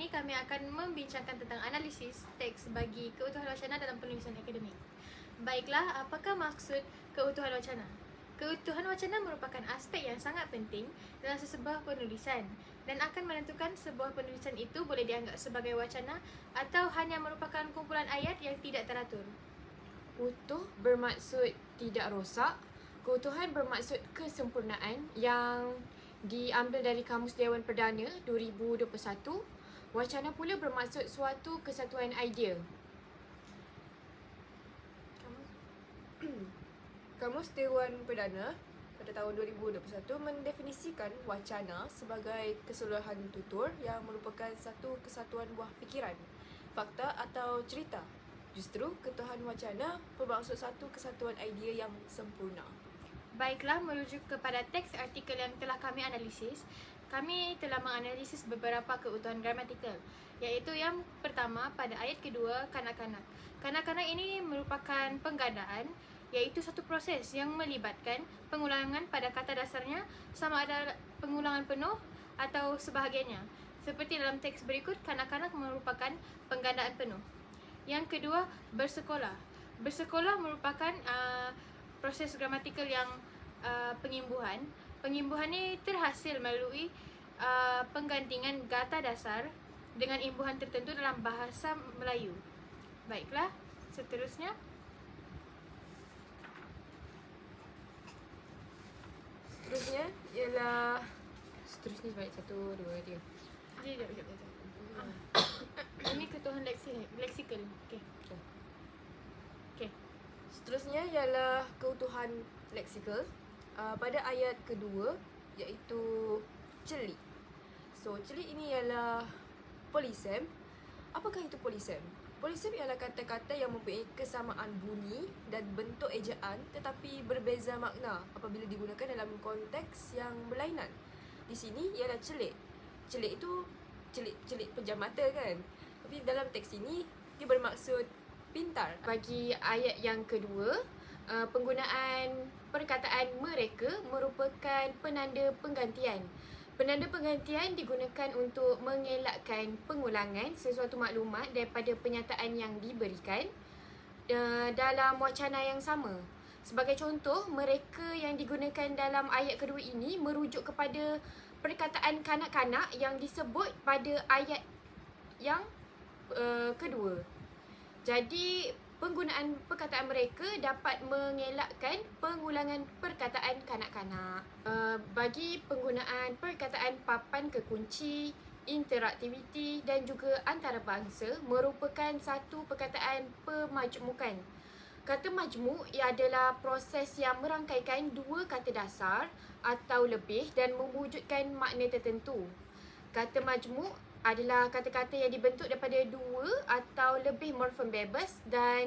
ini kami akan membincangkan tentang analisis teks bagi keutuhan wacana dalam penulisan akademik. Baiklah, apakah maksud keutuhan wacana? Keutuhan wacana merupakan aspek yang sangat penting dalam sesebuah penulisan dan akan menentukan sebuah penulisan itu boleh dianggap sebagai wacana atau hanya merupakan kumpulan ayat yang tidak teratur. Utuh bermaksud tidak rosak. Keutuhan bermaksud kesempurnaan yang diambil dari Kamus Dewan Perdana 2021. Wacana pula bermaksud suatu kesatuan idea. Kamus Dewan Perdana pada tahun 2021 mendefinisikan wacana sebagai keseluruhan tutur yang merupakan satu kesatuan buah fikiran, fakta atau cerita. Justru keutuhan wacana bermaksud satu kesatuan idea yang sempurna. Baiklah, merujuk kepada teks artikel yang telah kami analisis, kami telah menganalisis beberapa keutuhan gramatikal, iaitu yang pertama pada ayat kedua, kanak-kanak. Kanak-kanak ini merupakan penggandaan, iaitu satu proses yang melibatkan pengulangan pada kata dasarnya sama ada pengulangan penuh atau sebahagiannya. Seperti dalam teks berikut, kanak-kanak merupakan penggandaan penuh. Yang kedua, bersekolah. Bersekolah merupakan proses gramatikal yang pengimbuhan. Pengimbuhan ini terhasil melalui penggantingan kata dasar dengan imbuhan tertentu dalam bahasa Melayu. Baiklah, seterusnya. Seterusnya sebaik 1, 2, 3. Sekejap. Ini keutuhan leksikal. Okey. Seterusnya ialah keutuhan leksikal pada ayat kedua, iaitu celik. So, celik ini ialah polisem. Apakah itu polisem? Polisem ialah kata-kata yang mempunyai kesamaan bunyi dan bentuk ejaan tetapi berbeza makna apabila digunakan dalam konteks yang berlainan. Di sini ialah celik. Celik itu celik pejam mata kan? Tapi dalam teks ini dia bermaksud pintar. Bagi ayat yang kedua, penggunaan perkataan mereka merupakan penanda penggantian. Penanda penggantian digunakan untuk mengelakkan pengulangan sesuatu maklumat daripada penyataan yang diberikan dalam wacana yang sama. Sebagai contoh, mereka yang digunakan dalam ayat kedua ini merujuk kepada perkataan kanak-kanak yang disebut pada ayat yang kedua. Jadi, penggunaan perkataan mereka dapat mengelakkan pengulangan perkataan kanak-kanak. Bagi penggunaan perkataan papan kekunci, interaktiviti dan juga antarabangsa merupakan satu perkataan pemajmukan. Kata majmuk adalah proses yang merangkaikan dua kata dasar atau lebih dan mewujudkan makna tertentu. Kata majmuk adalah kata-kata yang dibentuk daripada dua atau lebih morfem bebas dan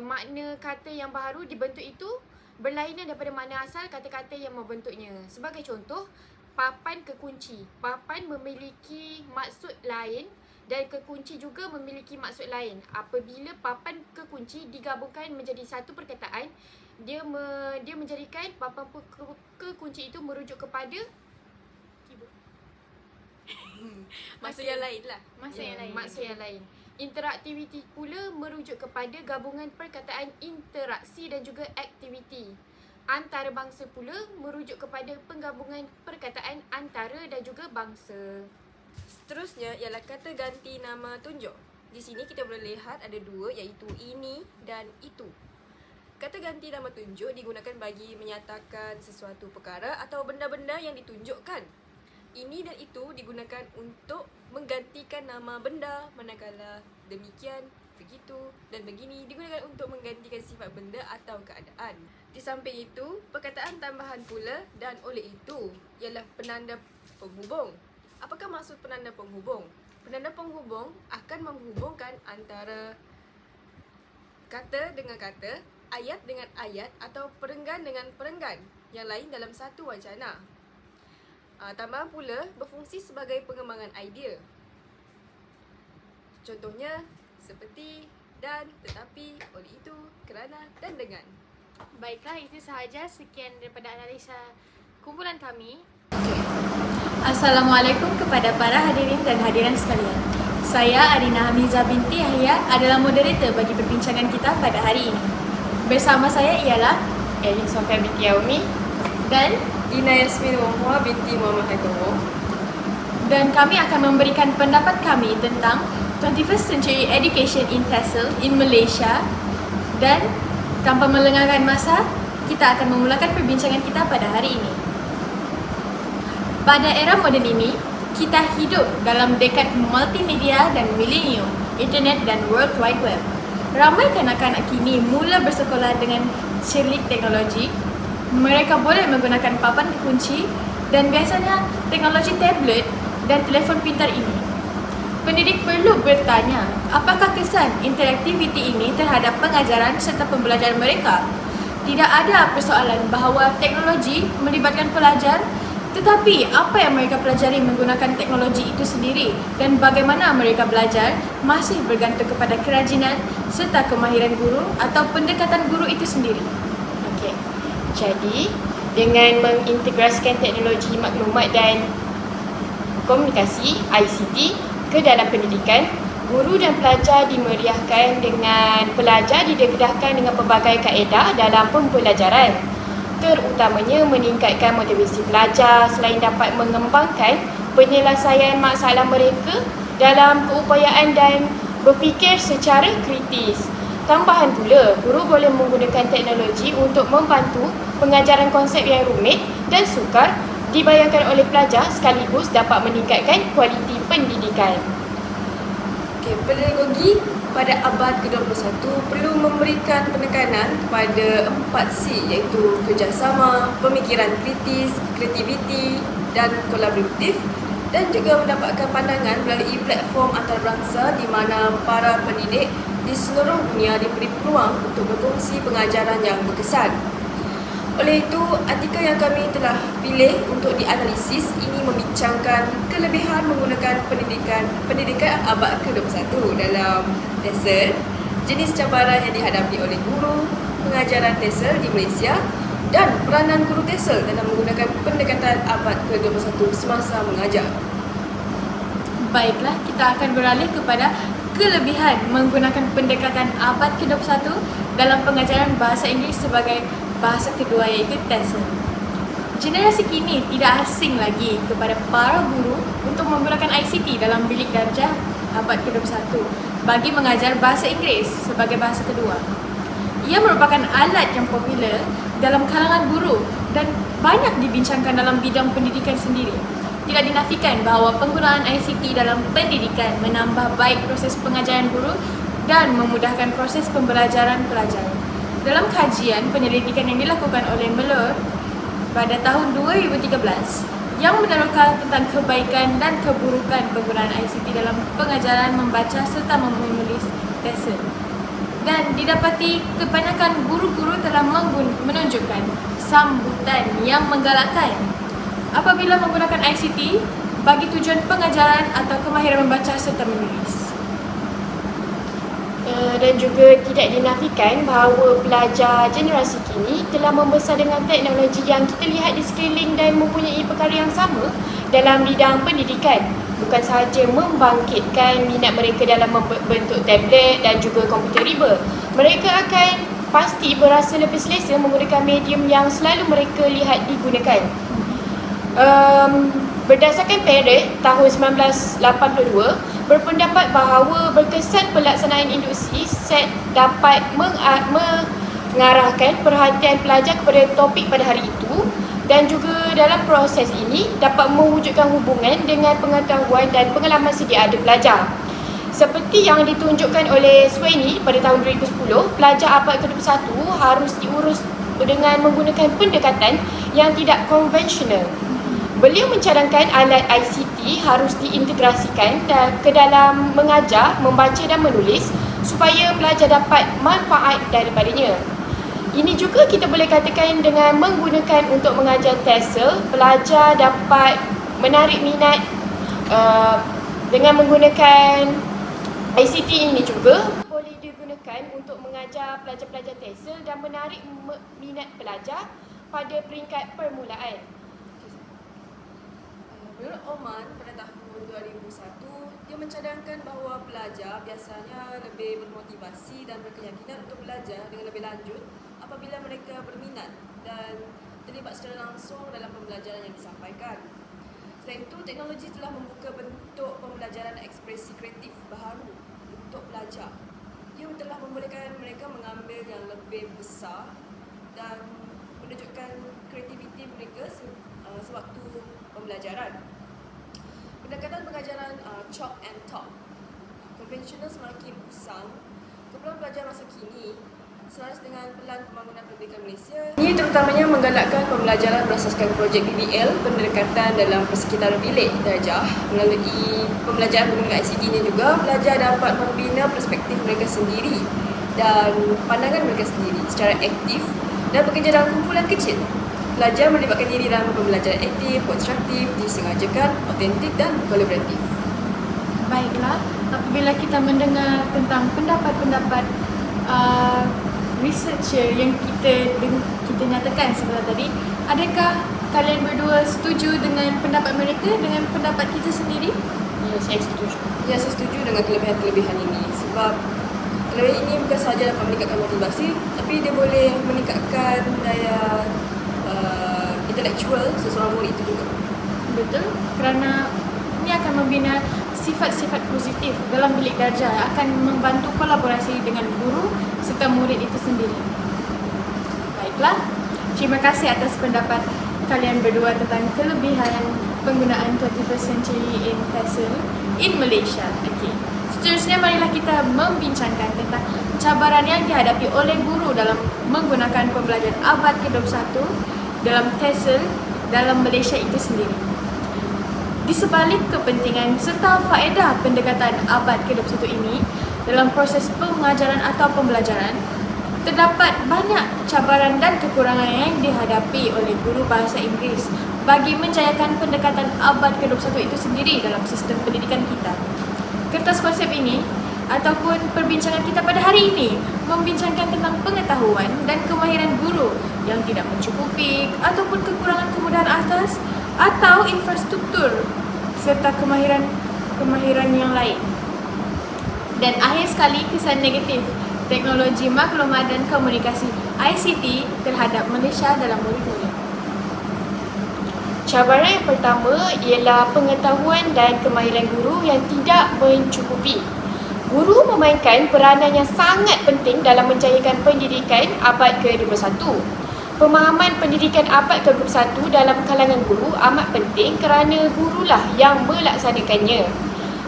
makna kata yang baru dibentuk itu berlainan daripada makna asal kata-kata yang membentuknya. Sebagai contoh, papan kekunci. Papan memiliki maksud lain dan kekunci juga memiliki maksud lain. Apabila papan kekunci digabungkan menjadi satu perkataan, dia menjadikan papan kekunci itu merujuk kepada Maksud yang lain lah. Maksud yang lain. Interaktiviti pula merujuk kepada gabungan perkataan interaksi dan juga aktiviti. Antarabangsa pula merujuk kepada penggabungan perkataan antara dan juga bangsa. Seterusnya ialah kata ganti nama tunjuk. Di sini kita boleh lihat ada dua, iaitu ini dan itu. Kata ganti nama tunjuk digunakan bagi menyatakan sesuatu perkara atau benda-benda yang ditunjukkan. Ini dan itu digunakan untuk menggantikan nama benda, manakala demikian, begitu dan begini digunakan untuk menggantikan sifat benda atau keadaan. Di samping itu, perkataan tambahan pula dan oleh itu ialah penanda penghubung. Apakah maksud penanda penghubung? Penanda penghubung akan menghubungkan antara kata dengan kata, ayat dengan ayat atau perenggan dengan perenggan yang lain dalam satu wacana. Tambahan pula berfungsi sebagai pengembangan idea. Contohnya seperti dan, tetapi, oleh itu, kerana dan dengan. Baiklah, itu sahaja sekian daripada analisa kumpulan kami. Assalamualaikum kepada para hadirin dan hadiran sekalian. Saya Arina Hamiza binti Yahya adalah moderator bagi perbincangan kita pada hari ini. Bersama saya ialah Elin Sofia binti Yaumi. dan Ina Yasmin Wahwa binti Muhammad Haikawo. dan kami akan memberikan pendapat kami tentang 21st Century Education in TESOL in Malaysia. Dan tanpa melengahkan masa, kita akan memulakan perbincangan kita pada hari ini. Pada era moden ini, kita hidup dalam dekad multimedia dan milenium, internet dan World Wide Web. Ramai kanak-kanak kini mula bersekolah dengan celik teknologi. Mereka boleh menggunakan papan kekunci dan biasanya teknologi tablet dan telefon pintar ini. Pendidik perlu bertanya, apakah kesan interaktiviti ini terhadap pengajaran serta pembelajaran mereka? Tidak ada persoalan bahawa teknologi melibatkan pelajar, tetapi apa yang mereka pelajari menggunakan teknologi itu sendiri dan bagaimana mereka belajar masih bergantung kepada kerajinan serta kemahiran guru atau pendekatan guru itu sendiri. Okey. Jadi, dengan mengintegrasikan teknologi maklumat dan komunikasi ICT ke dalam pendidikan, guru dan pelajar dimeriahkan dengan pelajar didedahkan dengan pelbagai kaedah dalam pembelajaran. Terutamanya meningkatkan motivasi pelajar selain dapat mengembangkan penyelesaian masalah mereka dalam keupayaan dan berfikir secara kritis. Tambahan pula, guru boleh menggunakan teknologi untuk membantu pengajaran konsep yang rumit dan sukar dibayangkan oleh pelajar sekaligus dapat meningkatkan kualiti pendidikan. Okey, pedagogi pada abad ke-21 perlu memberikan penekanan kepada 4C iaitu kerjasama, pemikiran kritis, kreativiti dan kolaboratif dan juga mendapatkan pandangan melalui platform antarabangsa di mana para pendidik di seluruh dunia diberi peluang untuk berkongsi pengajaran yang berkesan. Oleh itu, artikel yang kami telah pilih untuk dianalisis ini membincangkan kelebihan menggunakan pendidikan abad ke-21 dalam TESOL, jenis cabaran yang dihadapi oleh guru pengajaran TESOL di Malaysia dan peranan guru TESOL dalam menggunakan pendekatan abad ke-21 semasa mengajar. Baiklah, kita akan beralih kepada kelebihan menggunakan pendekatan abad ke-21 dalam pengajaran bahasa Inggeris sebagai bahasa kedua iaitu TESOL. Generasi kini tidak asing lagi kepada para guru untuk menggunakan ICT dalam bilik darjah abad ke-21 bagi mengajar bahasa Inggeris sebagai bahasa kedua. Ia merupakan alat yang popular dalam kalangan guru dan banyak dibincangkan dalam bidang pendidikan sendiri. Tidak dinafikan bahawa penggunaan ICT dalam pendidikan menambah baik proses pengajaran guru dan memudahkan proses pembelajaran pelajar. Dalam kajian penyelidikan yang dilakukan oleh Mellor pada tahun 2013 yang meneroka tentang kebaikan dan keburukan penggunaan ICT dalam pengajaran membaca serta menulis TESOL, dan didapati kebanyakan guru-guru telah menunjukkan sambutan yang menggalakkan apabila menggunakan ICT bagi tujuan pengajaran atau kemahiran membaca serta menulis. Dan juga tidak dinafikan bahawa pelajar generasi kini telah membesar dengan teknologi yang kita lihat di sekeliling dan mempunyai perkara yang sama dalam bidang pendidikan. Bukan sahaja membangkitkan minat mereka dalam membentuk tablet dan juga komputer riba, mereka akan pasti berasa lebih selesa menggunakan medium yang selalu mereka lihat digunakan. Berdasarkan Parrott tahun 1982 berpendapat bahawa berkesan pelaksanaan induksi set dapat mengarahkan perhatian pelajar kepada topik pada hari itu dan juga dalam proses ini dapat mewujudkan hubungan dengan pengetahuan dan pengalaman sedia ada pelajar. Seperti yang ditunjukkan oleh Sweeney pada tahun 2010, pelajar abad ke-21 harus diurus dengan menggunakan pendekatan yang tidak konvensional. Beliau mencadangkan alat ICT harus diintegrasikan ke dalam mengajar, membaca dan menulis supaya pelajar dapat manfaat daripadanya. Ini juga kita boleh katakan dengan menggunakan untuk mengajar TESOL, pelajar dapat menarik minat dengan menggunakan ICT ini juga boleh digunakan untuk mengajar pelajar-pelajar TESOL dan menarik minat pelajar pada peringkat permulaan. Menurut Oman pada tahun 2001, dia mencadangkan bahawa pelajar biasanya lebih bermotivasi dan berkeyakinan untuk belajar dengan lebih lanjut apabila mereka berminat dan terlibat secara langsung dalam pembelajaran yang disampaikan. Selain itu, teknologi telah membuka bentuk pembelajaran dan ekspresi kreatif baharu untuk pelajar. Ia telah membolehkan mereka mengambil yang lebih besar dan menunjukkan kreativiti mereka sewaktu pembelajaran. Pendekatan pengajaran chalk and talk konvensional semakin usang. Kumpulan pelajar masa kini selaras dengan pelan pembangunan pendidikan Malaysia. Ini terutamanya menggalakkan pembelajaran berasaskan projek BBL, pendekatan dalam persekitaran bilik darjah. Melalui pembelajaran menggunakan ICT ini juga, pelajar dapat membina perspektif mereka sendiri dan pandangan mereka sendiri secara aktif dan bekerja dalam kumpulan kecil. Pelajar melibatkan diri dalam pembelajaran aktif, konstruktif, disengajakan, autentik dan kolaboratif. Baiklah, apabila kita mendengar tentang pendapat-pendapat researcher yang kita nyatakan sebentar tadi, adakah kalian berdua setuju dengan pendapat mereka dengan pendapat kita sendiri? Ya, saya setuju. Ya, saya setuju dengan kelebihan-kelebihan ini sebab kelebihan ini bukan sahaja dapat meningkatkan motivasi, tapi dia boleh meningkatkan daya intelektual seseorang murid itu juga. Betul, kerana ini akan membina sifat-sifat positif dalam bilik darjah, akan membantu kolaborasi dengan guru serta murid itu sendiri. Baiklah, terima kasih atas pendapat kalian berdua tentang kelebihan penggunaan 21st century in TESOL in Malaysia. Okey. Seterusnya, marilah kita membincangkan tentang cabaran yang dihadapi oleh guru dalam menggunakan pembelajaran abad ke-21 dalam TESOL dalam Malaysia itu sendiri. Di sebalik kepentingan serta faedah pendekatan abad ke-21 ini dalam proses pengajaran atau pembelajaran, terdapat banyak cabaran dan kekurangan yang dihadapi oleh guru bahasa Inggeris bagi menjayakan pendekatan abad ke-21 itu sendiri dalam sistem pendidikan kita. Kertas konsep ini ataupun perbincangan kita pada hari ini membincangkan tentang pengetahuan dan kemahiran guru yang tidak mencukupi ataupun kekurangan kemudahan atas atau infrastruktur serta kemahiran yang lain. Dan akhir sekali, kesan negatif teknologi maklumat dan komunikasi ICT terhadap Malaysia dalam murid-murid. Cabaran yang pertama ialah pengetahuan dan kemahiran guru yang tidak mencukupi. Guru memainkan peranan yang sangat penting dalam menjayakan pendidikan abad ke-21. Pemahaman pendidikan abad ke-21 dalam kalangan guru amat penting kerana gurulah yang melaksanakannya.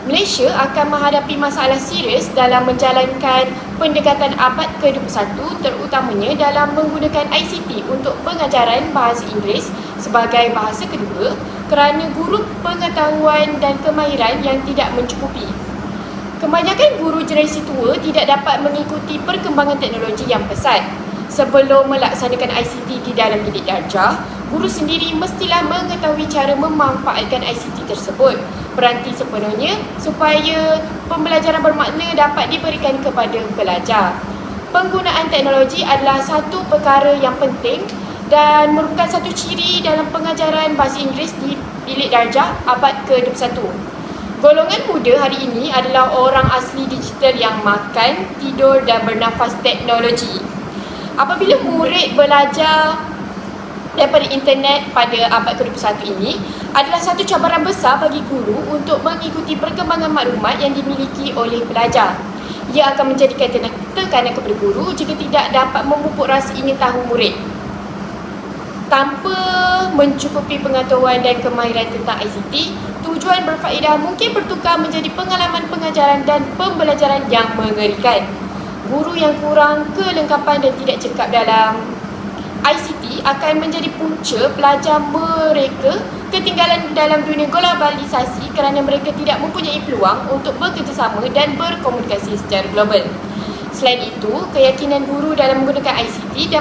Malaysia akan menghadapi masalah serius dalam menjalankan pendekatan abad ke-21 terutamanya dalam menggunakan ICT untuk pengajaran bahasa Inggeris sebagai bahasa kedua kerana guru pengetahuan dan kemahiran yang tidak mencukupi. Kebanyakan guru generasi tua tidak dapat mengikuti perkembangan teknologi yang pesat. Sebelum melaksanakan ICT di dalam bilik darjah, guru sendiri mestilah mengetahui cara memanfaatkan ICT tersebut beranti sepenuhnya supaya pembelajaran bermakna dapat diberikan kepada pelajar. Penggunaan teknologi adalah satu perkara yang penting dan merupakan satu ciri dalam pengajaran bahasa Inggeris di bilik darjah abad ke-21. Golongan muda hari ini adalah orang asli digital yang makan, tidur dan bernafas teknologi. Apabila murid belajar daripada internet pada abad ke-21 ini adalah satu cabaran besar bagi guru untuk mengikuti perkembangan maklumat yang dimiliki oleh pelajar. Ia akan menjadikan tekanan kepada guru jika tidak dapat memupuk rasa ingin tahu murid. Tanpa mencukupi pengetahuan dan kemahiran tentang ICT, tujuan berfaedah mungkin bertukar menjadi pengalaman pengajaran dan pembelajaran yang mengerikan. Guru yang kurang kelengkapan dan tidak cekap dalam ICT akan menjadi punca pelajar mereka ketinggalan dalam dunia globalisasi kerana mereka tidak mempunyai peluang untuk bekerjasama dan berkomunikasi secara global. Selain itu, keyakinan guru dalam menggunakan ICT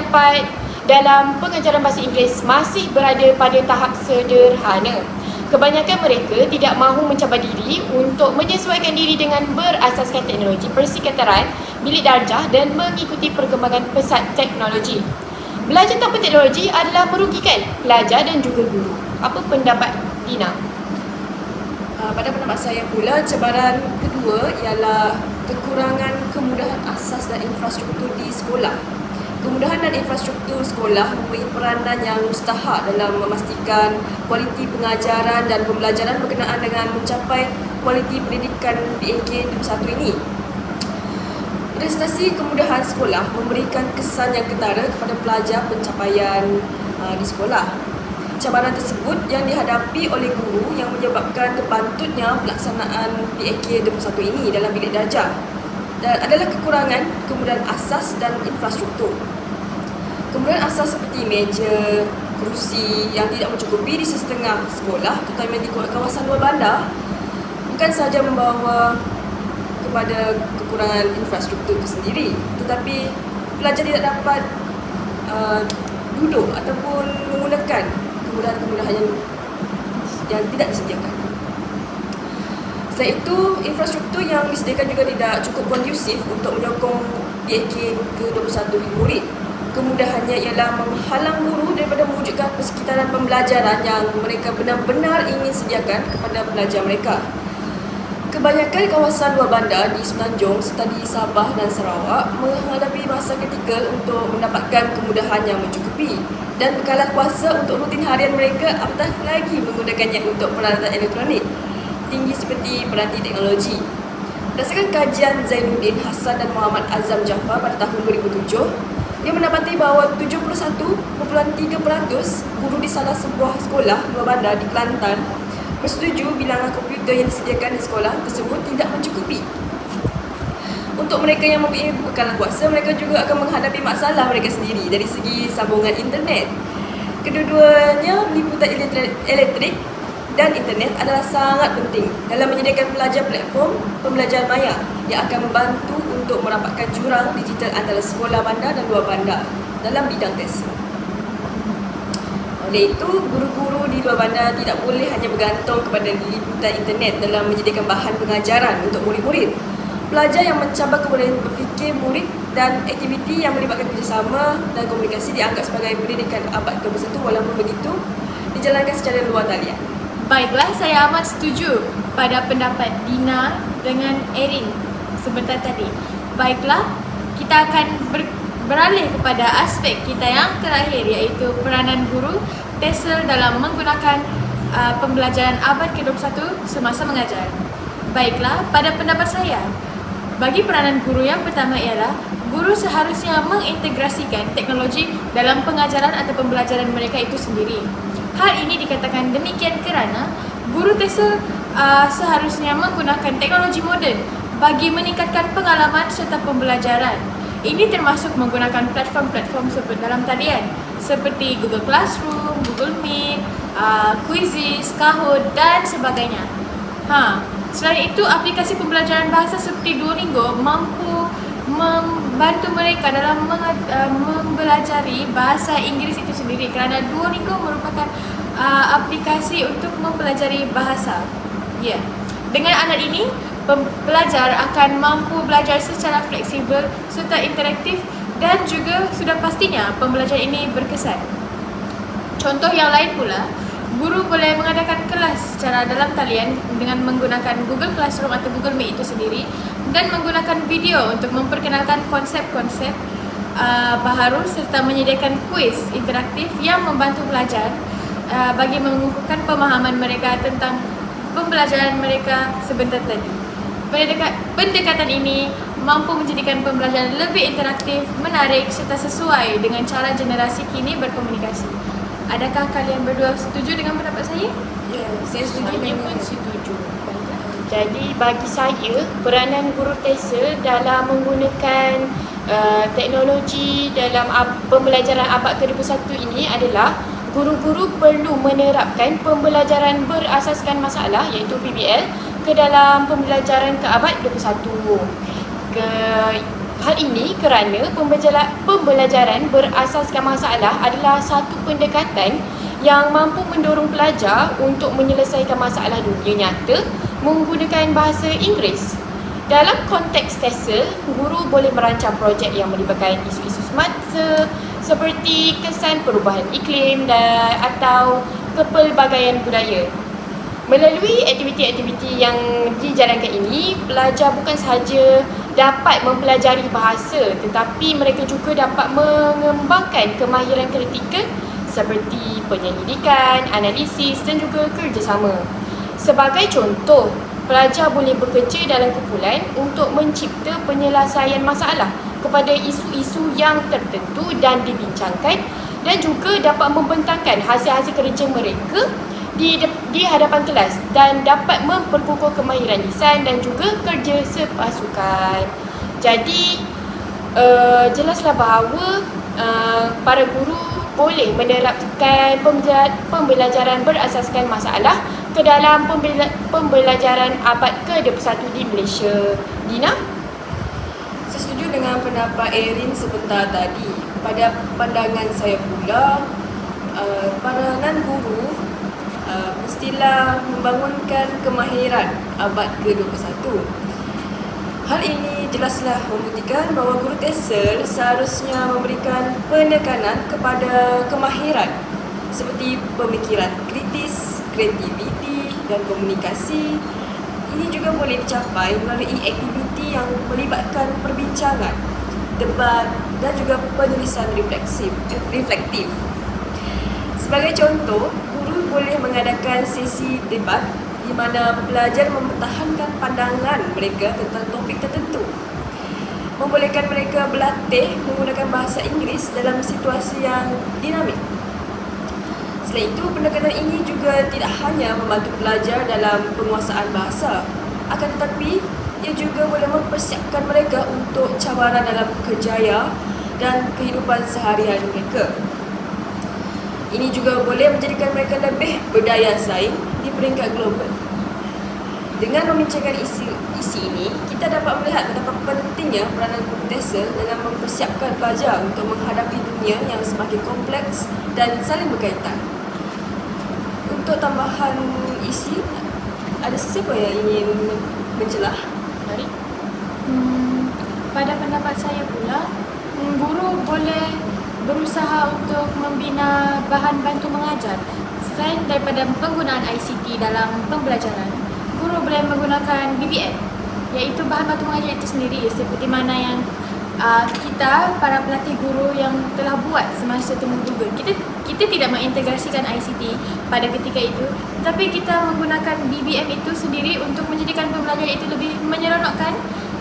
dalam pengajaran bahasa Inggeris masih berada pada tahap sederhana. Kebanyakan mereka tidak mahu mencabar diri untuk menyesuaikan diri dengan berasaskan teknologi persekitaran bilik darjah dan mengikuti perkembangan pesat teknologi. Belajar tanpa teknologi adalah merugikan pelajar dan juga guru. Apa pendapat Dina? Pada pendapat saya pula, cabaran kedua ialah kekurangan kemudahan asas dan infrastruktur di sekolah. Kemudahan dan infrastruktur sekolah memberi peranan yang mustahak dalam memastikan kualiti pengajaran dan pembelajaran berkenaan dengan mencapai kualiti pendidikan PAK 21 ini. Prestasi kemudahan sekolah memberikan kesan yang ketara kepada pelajar pencapaian di sekolah. Cabaran tersebut yang dihadapi oleh guru yang menyebabkan terpantutnya pelaksanaan PAK 21 ini dalam bilik darjah dan adalah kekurangan kemudahan asas dan infrastruktur. Kemudahan asas seperti meja, kerusi yang tidak mencukupi di sesetengah sekolah, terutama di kawasan luar bandar, bukan sahaja membawa kepada kekurangan infrastruktur itu sendiri, tetapi pelajar tidak dapat duduk ataupun menggunakan kemudahan-kemudahan yang tidak disediakan. Selain itu, infrastruktur yang disediakan juga tidak cukup kondusif untuk menyokong PAK ke-21 murid. Kemudahannya ialah menghalang guru daripada mewujudkan persekitaran pembelajaran yang mereka benar-benar ingin sediakan kepada pelajar mereka. Kebanyakan kawasan luar bandar di Semenanjung serta di Sabah dan Sarawak menghadapi masa kritikal untuk mendapatkan kemudahan yang mencukupi dan berkalah kuasa untuk rutin harian mereka, apatah lagi menggunakannya untuk peralatan elektronik tinggi seperti peranti teknologi. Berdasarkan kajian Zainuddin Hassan dan Muhammad Azam Jaafar pada tahun 2007, dia mendapati bahawa 71.3% guru di salah sebuah sekolah luar bandar di Kelantan bersetuju bilangan komputer yang disediakan di sekolah tersebut tidak mencukupi. Untuk mereka yang mempunyai bekalan kuasa, mereka juga akan menghadapi masalah mereka sendiri dari segi sambungan internet. Kedua-duanya, liputan elektrik dan internet adalah sangat penting dalam menyediakan pelajar platform pembelajaran maya yang akan membantu untuk merapatkan jurang digital antara sekolah bandar dan luar bandar dalam bidang TESA. Oleh itu, guru-guru di luar bandar tidak boleh hanya bergantung kepada liputan internet dalam menyediakan bahan pengajaran untuk murid-murid. Pelajar yang mencabar kebolehan berfikir murid dan aktiviti yang melibatkan kerjasama dan komunikasi dianggap sebagai pendidikan abad ke-21 walaupun begitu dijalankan secara luar talian. Baiklah, saya amat setuju pada pendapat Dina dengan Erin sebentar tadi. Baiklah, kita akan beralih kepada aspek kita yang terakhir, iaitu peranan guru TESL dalam menggunakan pembelajaran abad ke-21 semasa mengajar. Baiklah, pada pendapat saya, bagi peranan guru yang pertama ialah guru seharusnya mengintegrasikan teknologi dalam pengajaran atau pembelajaran mereka itu sendiri. Hal ini dikatakan demikian kerana guru TESL seharusnya menggunakan teknologi moden bagi meningkatkan pengalaman serta pembelajaran. Ini termasuk menggunakan platform-platform seperti dalam talian seperti Google Classroom, Google Meet, Quizizz, Kahoot dan sebagainya. Selain itu, aplikasi pembelajaran bahasa seperti Duolingo mampu membantu mereka dalam mempelajari bahasa Inggeris itu sendiri kerana Duolingo merupakan aplikasi untuk mempelajari bahasa. Dengan alat ini, pelajar akan mampu belajar secara fleksibel serta interaktif dan juga sudah pastinya pembelajaran ini berkesan. Contoh yang lain pula, guru boleh mengadakan kelas secara dalam talian dengan menggunakan Google Classroom atau Google Meet itu sendiri dan menggunakan video untuk memperkenalkan konsep-konsep baharu serta menyediakan kuis interaktif yang membantu pelajar bagi mengukuhkan pemahaman mereka tentang pembelajaran mereka sebentar tadi. Pendekatan ini mampu menjadikan pembelajaran lebih interaktif, menarik serta sesuai dengan cara generasi kini berkomunikasi. Adakah kalian berdua setuju dengan pendapat saya? Ya, saya setuju. Saya pun setuju. Jadi bagi saya, peranan guru TESL dalam menggunakan teknologi dalam pembelajaran abad ke-21 ini adalah guru-guru perlu menerapkan pembelajaran berasaskan masalah iaitu PBL ke dalam pembelajaran ke abad 21. Hal ini kerana pembelajaran berasaskan masalah adalah satu pendekatan yang mampu mendorong pelajar untuk menyelesaikan masalah dunia nyata menggunakan bahasa Inggeris. Dalam konteks TESL, guru boleh merancang projek yang melibatkan isu-isu semasa seperti kesan perubahan iklim atau kepelbagaian budaya. Melalui aktiviti-aktiviti yang dijalankan ini, pelajar bukan sahaja dapat mempelajari bahasa tetapi mereka juga dapat mengembangkan kemahiran kritikal seperti penyelidikan, analisis dan juga kerjasama. Sebagai contoh, pelajar boleh bekerja dalam kumpulan untuk mencipta penyelesaian masalah kepada isu-isu yang tertentu dan dibincangkan dan juga dapat membentangkan hasil-hasil kerja mereka di hadapan kelas dan dapat memperkukuh kemahiran lisan dan juga kerja sepasukan. Jadi jelaslah bahawa para guru boleh menerapkan pembelajaran berasaskan masalah ke dalam pembelajaran abad ke-21 di Malaysia. Dina? Saya setuju dengan pendapat Erin sebentar tadi. Pada pandangan saya pula, pandangan guru mestilah membangunkan kemahiran abad ke-21. Hal ini jelaslah membuktikan bahawa guru TESOL seharusnya memberikan penekanan kepada kemahiran seperti pemikiran kritis, kreativiti dan komunikasi. Ini juga boleh dicapai melalui aktiviti yang melibatkan perbincangan, debat dan juga penulisan reflektif. Sebagai contoh, guru boleh mengadakan sesi debat di mana pelajar mempertahankan pandangan mereka tentang topik tertentu. Membolehkan mereka berlatih menggunakan bahasa Inggeris dalam situasi yang dinamik. Selain itu, pendekatan ini juga tidak hanya membantu pelajar dalam penguasaan bahasa, akan tetapi ia juga boleh mempersiapkan mereka untuk cabaran dalam kerjaya dan kehidupan seharian mereka. Ini juga boleh menjadikan mereka lebih berdaya saing di peringkat global. Dengan membincangkan isi ini, kita dapat melihat betapa pentingnya peranan guru TESOL dalam mempersiapkan pelajar untuk menghadapi dunia yang semakin kompleks dan saling berkaitan. Untuk tambahan isi, ada sesiapa yang ingin mencelah? Mari. Pada pendapat saya pula, guru boleh berusaha untuk membina bahan bantu mengajar. Selain daripada penggunaan ICT dalam pembelajaran, guru boleh menggunakan BBM, iaitu bahan bantu mengajar itu sendiri, seperti mana yang kita, para pelatih guru yang telah buat semasa temu Google. Kita tidak mengintegrasikan ICT pada ketika itu, tetapi kita menggunakan BBM itu sendiri untuk menjadikan pembelajaran itu lebih menyeronokkan,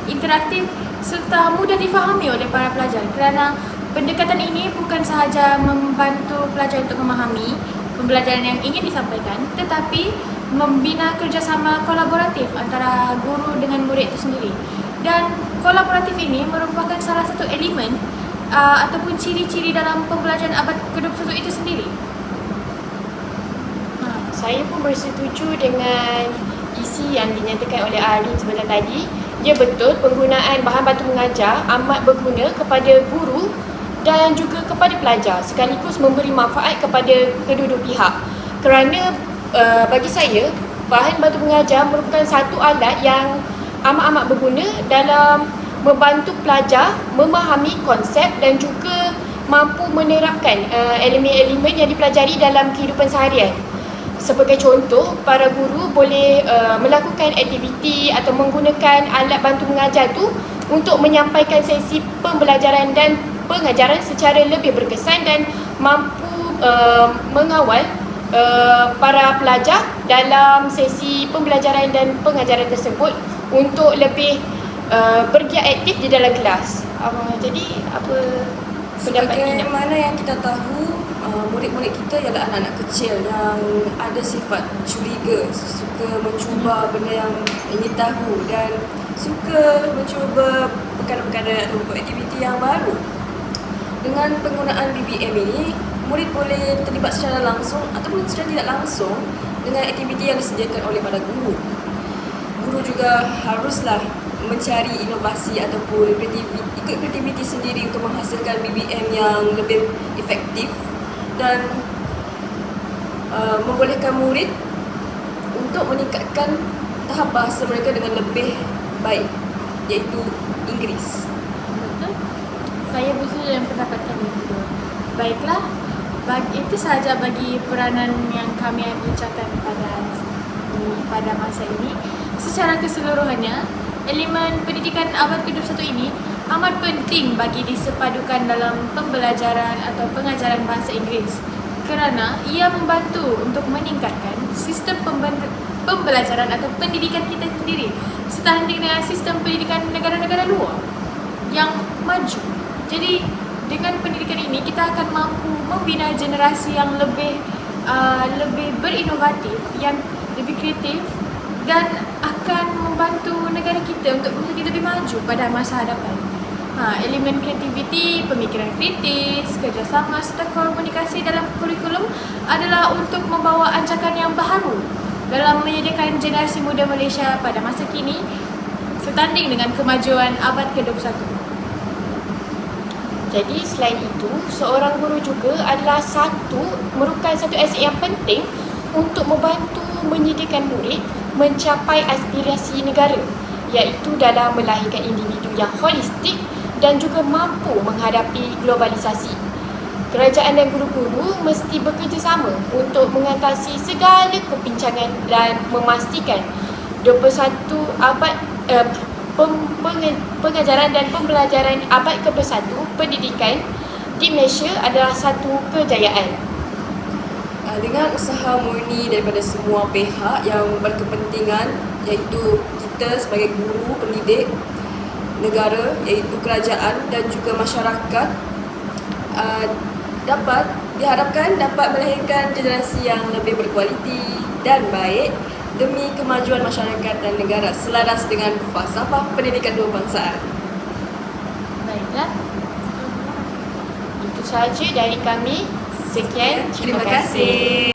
interaktif serta mudah difahami oleh para pelajar. Kerana pendekatan ini bukan sahaja membantu pelajar untuk memahami pembelajaran yang ingin disampaikan, tetapi membina kerjasama kolaboratif antara guru dengan murid itu sendiri. Dan kolaboratif ini merupakan salah satu elemen ataupun ciri-ciri dalam pembelajaran abad ke-21 itu sendiri. Saya pun bersetuju dengan isi yang dinyatakan oleh Arin sebentar tadi. Ya betul, penggunaan bahan bantu mengajar amat berguna kepada guru dan juga kepada pelajar, sekaligus memberi manfaat kepada kedua-dua pihak. Kerana bagi saya, bahan bantu mengajar merupakan satu alat yang amat-amat berguna dalam membantu pelajar memahami konsep dan juga mampu menerapkan elemen-elemen yang dipelajari dalam kehidupan seharian. Sebagai contoh, para guru boleh melakukan aktiviti atau menggunakan alat bantu mengajar tu untuk menyampaikan sesi pembelajaran dan pengajaran secara lebih berkesan dan mampu mengawal para pelajar dalam sesi pembelajaran dan pengajaran tersebut untuk lebih bergiat aktif di dalam kelas. Jadi apa pendapat Dina? Sebagaimana yang kita tahu, murid-murid kita ialah anak-anak kecil yang ada sifat curiga, suka mencuba benda yang ingin tahu dan suka mencuba perkara-perkara atau aktiviti yang baru. Dengan penggunaan BBM ini, murid boleh terlibat secara langsung ataupun secara tidak langsung dengan aktiviti yang disediakan oleh para guru. Guru juga haruslah mencari inovasi ataupun kreativiti sendiri untuk menghasilkan BBM yang lebih efektif dan membolehkan murid untuk meningkatkan tahap bahasa mereka dengan lebih baik, iaitu Inggeris. Betul? Saya bersetuju dengan pendapat kami juga. Baiklah, itu sahaja bagi peranan yang kami bincangkan pada hari ini. pada masa ini. Secara keseluruhannya, elemen pendidikan abad ke-21 ini amat penting bagi disepadukan dalam pembelajaran atau pengajaran bahasa Inggeris kerana ia membantu untuk meningkatkan sistem pembelajaran atau pendidikan kita sendiri setanding dengan sistem pendidikan negara-negara luar yang maju. Jadi dengan pendidikan ini kita akan mampu membina generasi yang lebih berinovatif, yang lebih kreatif dan akan membantu negara kita untuk menjadi lebih maju pada masa hadapan. Elemen kreativiti, pemikiran kritis, kerjasama serta komunikasi dalam kurikulum adalah untuk membawa ancakan yang baharu dalam menyediakan generasi muda Malaysia pada masa kini setanding dengan kemajuan abad ke-21. Jadi selain itu, seorang guru juga merupakan satu aset yang penting untuk membantu menyediakan murid mencapai aspirasi negara, iaitu dalam melahirkan individu yang holistik dan juga mampu menghadapi globalisasi. Kerajaan dan guru-guru mesti bekerjasama untuk mengatasi segala kepincangan dan memastikan 21 abad pengajaran dan pembelajaran abad ke-21 pendidikan di Malaysia adalah satu kejayaan. Dengan usaha murni daripada semua pihak yang berkepentingan, iaitu kita sebagai guru, pendidik, negara, iaitu kerajaan dan juga masyarakat, diharapkan dapat melahirkan generasi yang lebih berkualiti dan baik demi kemajuan masyarakat dan negara selaras dengan falsafah pendidikan dua bangsaan. Baiklah, itu sahaja dari kami. Sekian, Terima kasih.